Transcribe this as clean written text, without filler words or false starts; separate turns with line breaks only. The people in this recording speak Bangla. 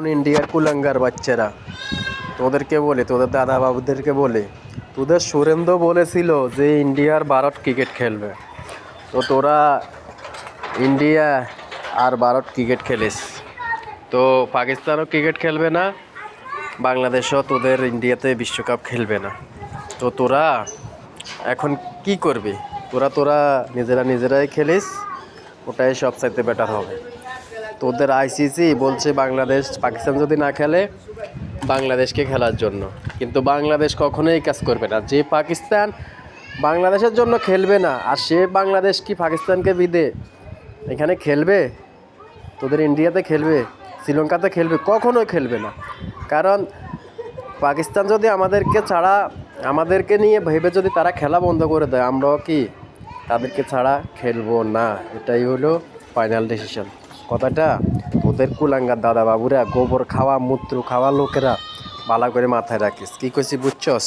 ইন্ডিয়ার কুলাঙ্গার বাচ্চারা, তোদেরকে বলে, তোদের দাদা বাবুদেরকে বলে, তোদের সুরেন্দ্র বলেছিল যে ইন্ডিয়ার ভারত ক্রিকেট খেলবে, তো তোরা ইন্ডিয়া আর ভারত ক্রিকেট খেলিস, তো পাকিস্তানও ক্রিকেট খেলবে না, বাংলাদেশও তোদের ইন্ডিয়াতে বিশ্বকাপ খেলবে না। তো তোরা এখন কি করবি? তোরা নিজেরাই খেলিস, ওটাই সবচাইতে বেটার হবে। তোদের আইসিসি বলছে বাংলাদেশ পাকিস্তান যদি না খেলে বাংলাদেশকে খেলার জন্য, কিন্তু বাংলাদেশ কখনোই কাজ করবে না। যে পাকিস্তান বাংলাদেশের জন্য খেলবে না, আর সে বাংলাদেশ কি পাকিস্তানকে বিদে এখানে খেলবে? তোদের ইন্ডিয়াতে খেলবে, শ্রীলঙ্কাতে খেলবে? কখনোই খেলবে না। কারণ পাকিস্তান যদি আমাদেরকে নিয়ে ভেবে যদি তারা খেলা বন্ধ করে দেয়, আমরাও কি তাদেরকে ছাড়া খেলবো না। এটাই হলো ফাইনাল ডিসিশন। কথাটা ওদের কুলাঙ্গার দাদা বাবুরা, গোবর খাওয়া মূত্র খাওয়া লোকেরা ভালো করে মাথায় রাখিস। কি কইছি বুঝছস?